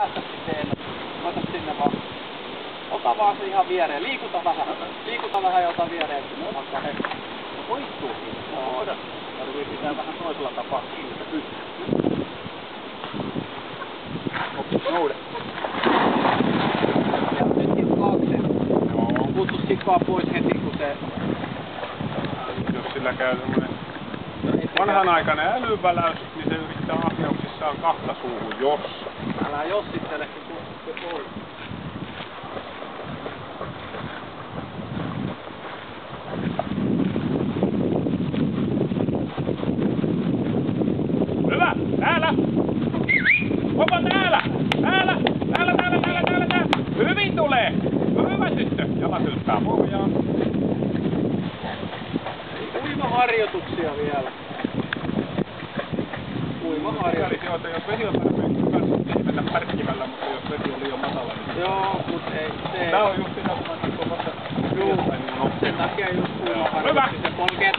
päästä sitten, ota sinne vaan. Ota vaan se ihan viereen, liikuta vähän ja ota viereen, kun se alkaa heti. No poistuu siitä. Joo. Tarvii pitää vähän toisella tapaa kiinni, että pystyy. Opit noude. Ja nyt kikkaakseen. Joo. Kutsu sikkaa pois heti, kun se... Jos sillä käy semmonen vanhanaikainen älyväläys, niin se yrittää ahneuksissaan kahta suuhun, jos. Älä jossittele, kun se pois. Hyvä! Täällä! Koko täällä! Täällä! Hyvin tulee! Hyvä tyttö! Jalat yltää pohjaan. Uimaharjoituksia vielä. Uimaharjoituksia. Jos vesi on tarpeeksi hyvä, ei mennä pärkkivällä, mutta jos vesi oli jo matala, niin... Joo, mut ei se... Tää on just sitä, kun mä katson vasta... Juu, sen takia just uimaharjoituksia. Se polkee